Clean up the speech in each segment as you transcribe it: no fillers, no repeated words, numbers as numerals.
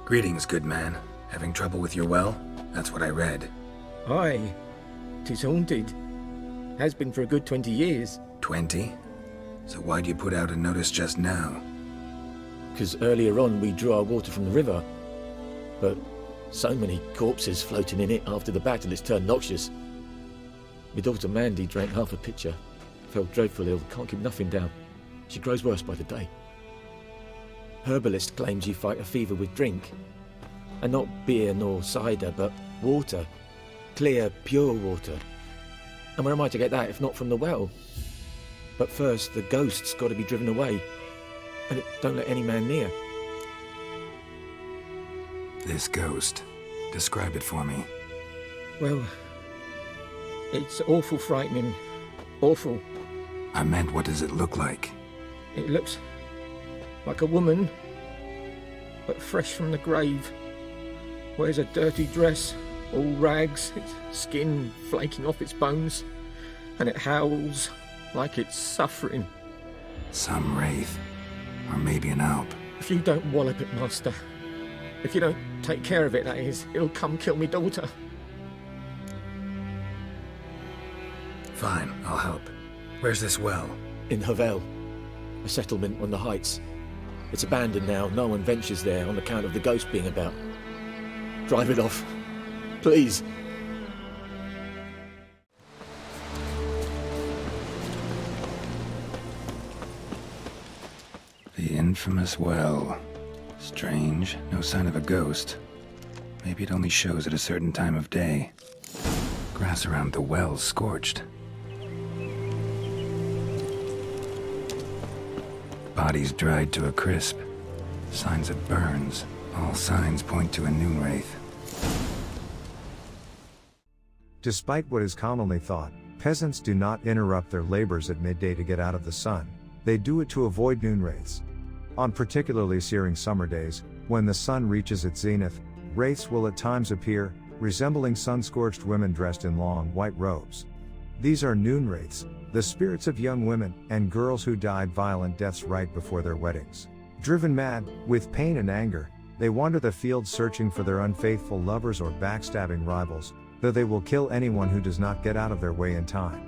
Greetings, good man. Having trouble with your well? That's what I read. Aye. 'Tis haunted. Has been for a good 20 years. 20? So why'd you put out a notice just now? 'Cause earlier on we drew our water from the river. But so many corpses floating in it after the battle it's turned noxious. My daughter Mandy drank half a pitcher. Fell dreadful ill, can't keep nothing down. She grows worse by the day. Herbalist claims you fight a fever with drink. And not beer nor cider, but water. Clear, pure water. And where am I to get that if not from the well? But first, the ghost's got to be driven away. And it don't let any man near. This ghost. Describe it for me. Well, it's awful frightening. Awful. I meant, what does it look like? It looks like a woman, but fresh from the grave. Wears a dirty dress, all rags, its skin flaking off its bones, and it howls like it's suffering. Some wraith. Or maybe an alp. If you don't wallop it, Master, if you don't take care of it, that is, it'll come kill me daughter. Fine, I'll help. Where's this well? In Havel, a settlement on the heights. It's abandoned now, no one ventures there on account of the ghost being about. Drive it off, please. The infamous well. Strange, no sign of a ghost. Maybe it only shows at a certain time of day. Grass around the well's scorched. Bodies dried to a crisp. Signs of burns. All signs point to a Noonwraith. Despite what is commonly thought, peasants do not interrupt their labors at midday to get out of the sun. They do it to avoid Noonwraiths. On particularly searing summer days, when the sun reaches its zenith, wraiths will at times appear, resembling sun-scorched women dressed in long white robes. These are Noonwraiths, the spirits of young women and girls who died violent deaths right before their weddings. Driven mad, with pain and anger, they wander the fields searching for their unfaithful lovers or backstabbing rivals, though they will kill anyone who does not get out of their way in time.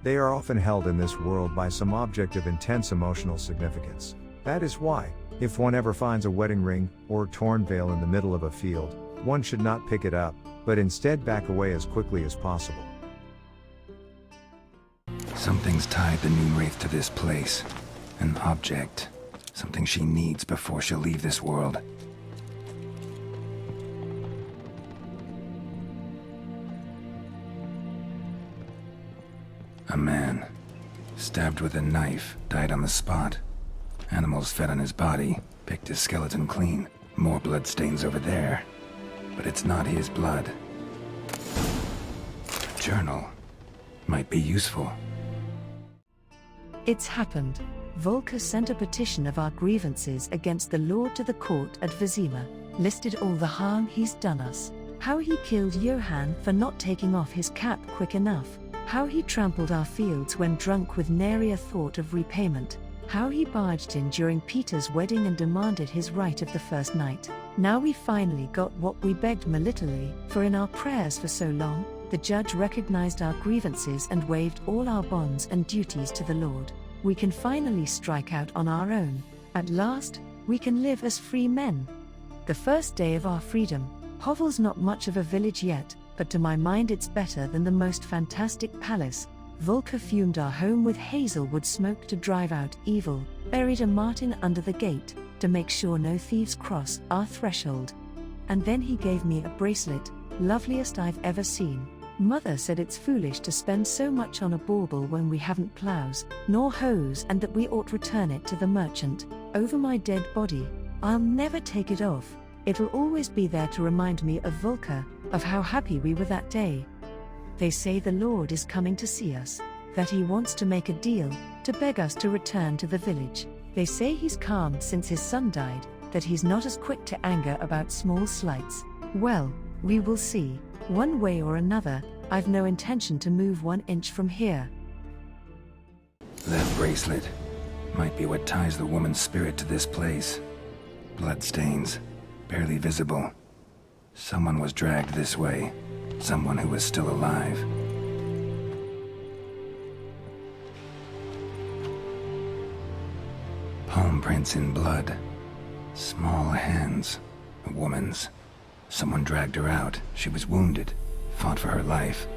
They are often held in this world by some object of intense emotional significance. That is why, if one ever finds a wedding ring or torn veil in the middle of a field, one should not pick it up, but instead back away as quickly as possible. Something's tied the Noonwraith to this place. An object. Something she needs before she'll leave this world. A man. Stabbed with a knife, died on the spot. Animals fed on his body, picked his skeleton clean. More blood stains over there. But it's not his blood. A journal. Might be useful. It's happened. Volker sent a petition of our grievances against the Lord to the court at Vizima, listed all the harm he's done us. How he killed Johann for not taking off his cap quick enough. How he trampled our fields when drunk with nary a thought of repayment. How he barged in during Peter's wedding and demanded his right of the first night. Now we finally got what we begged militantly, for in our prayers for so long, the judge recognized our grievances and waived all our bonds and duties to the Lord. We can finally strike out on our own. At last, we can live as free men. The first day of our freedom. Hovel's not much of a village yet, but to my mind it's better than the most fantastic palace. Volker fumed our home with hazelwood smoke to drive out evil, buried a marten under the gate, to make sure no thieves cross our threshold. And then he gave me a bracelet, loveliest I've ever seen. Mother said it's foolish to spend so much on a bauble when we haven't plows, nor hoes, and that we ought return it to the merchant. Over my dead body, I'll never take it off. It'll always be there to remind me of Volker, of how happy we were that day. They say the Lord is coming to see us, that he wants to make a deal, to beg us to return to the village. They say he's calmed since his son died, that he's not as quick to anger about small slights. Well, we will see. One way or another, I've no intention to move 1 inch from here. That bracelet might be what ties the woman's spirit to this place. Bloodstains. barely visible. Someone was dragged this way. Someone who was still alive. Palm prints in blood. Small hands. A woman's. Someone dragged her out. She was wounded. Fought for her life.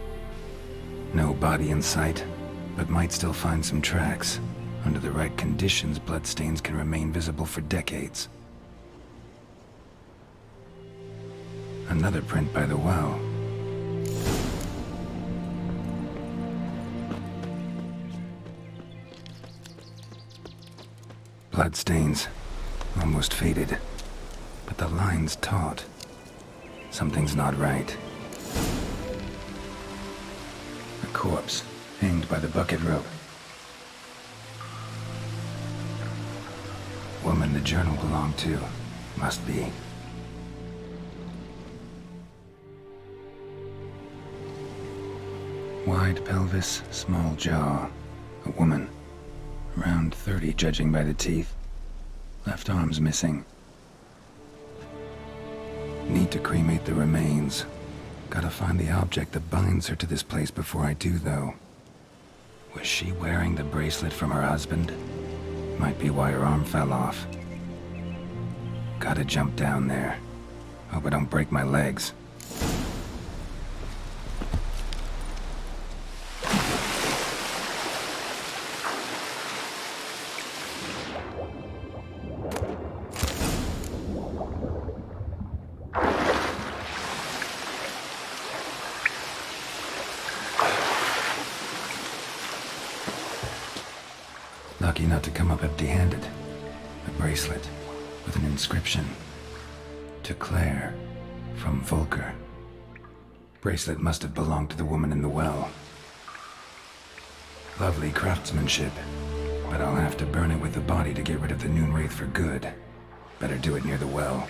No body in sight, but might still find some tracks. Under the right conditions, bloodstains can remain visible for decades. Another print by the well. Bloodstains. Almost faded. But the line's taut. Something's not right. A corpse, hanged by the bucket rope. Woman the journal belonged to. Must be. Wide pelvis, small jaw. A woman. Around 30, judging by the teeth. Left arm's missing. Need to cremate the remains. Gotta find the object that binds her to this place before I do, though. Was she wearing the bracelet from her husband? Might be why her arm fell off. Gotta jump down there. Hope I don't break my legs. Lucky not to come up empty-handed. A bracelet with an inscription. To Claer, from Volker. Bracelet must have belonged to the woman in the well. Lovely craftsmanship, but I'll have to burn it with the body to get rid of the Noonwraith for good. Better do it near the well.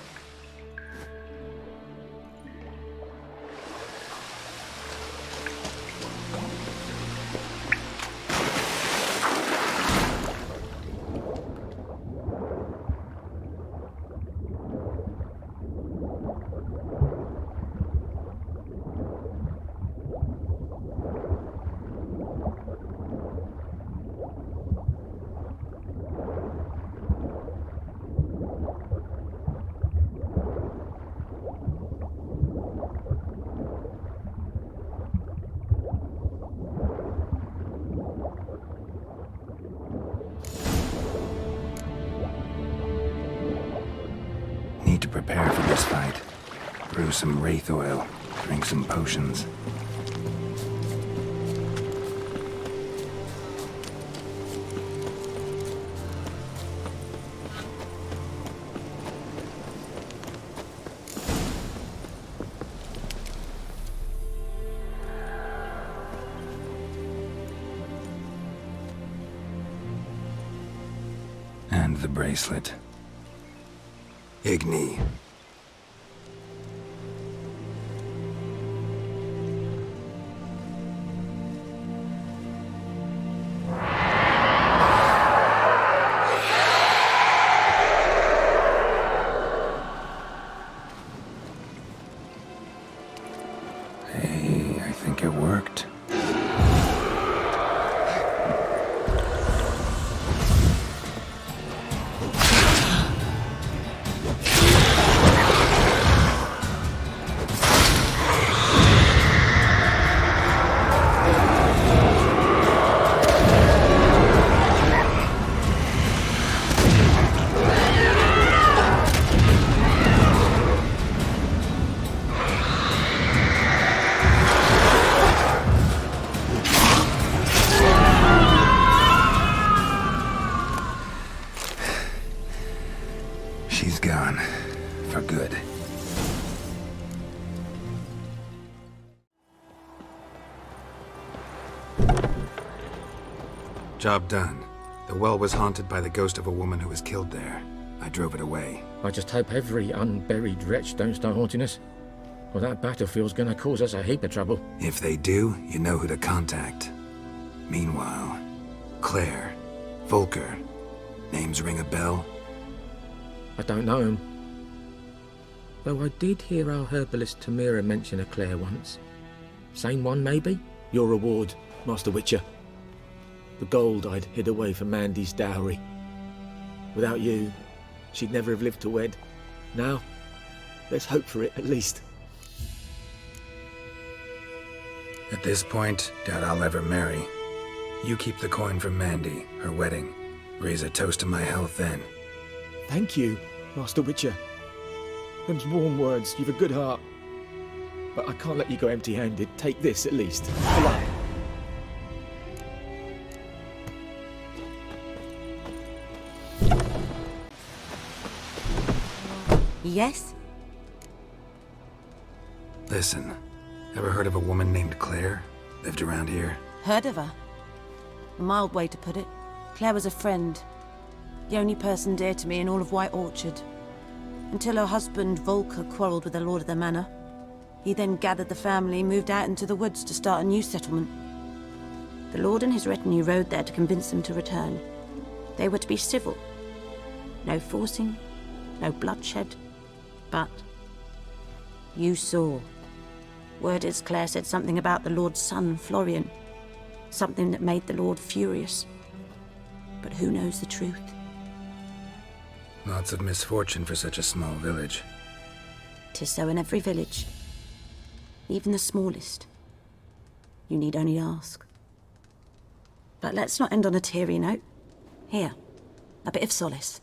Need to prepare for this fight. Brew some wraith oil, drink some potions. And the bracelet. Igni. Hey, I think it worked. She's gone. For good. Job done. The well was haunted by the ghost of a woman who was killed there. I drove it away. I just hope every unburied wretch don't start haunting us. Well, that battlefield's gonna cause us a heap of trouble. If they do, you know who to contact. Meanwhile, Claer, Volker. Names ring a bell? I don't know him. Though I did hear our herbalist Tomira mention a Claer once. Same one, maybe? Your reward, Master Witcher. The gold I'd hid away for Mandy's dowry. Without you, she'd never have lived to wed. Now, let's hope for it, at least. At this point, doubt I'll ever marry. You keep the coin from Mandy, her wedding. Raise a toast to my health then. Thank you, Master Witcher. Them's warm words, you've a good heart. But I can't let you go empty-handed. Take this, at least. For luck. Yes? Listen, ever heard of a woman named Claer? Lived around here? Heard of her? A mild way to put it. Claire was a friend. The only person dear to me in all of White Orchard. Until her husband, Volker, quarreled with the lord of the manor. He then gathered the family, moved out into the woods to start a new settlement. The lord and his retinue rode there to convince them to return. They were to be civil. No forcing, no bloodshed. But you saw. Word is Claire said something about the lord's son, Florian. Something that made the lord furious. But who knows the truth? Lots of misfortune for such a small village. 'Tis so in every village. Even the smallest. You need only ask. But let's not end on a teary note. Here, a bit of solace.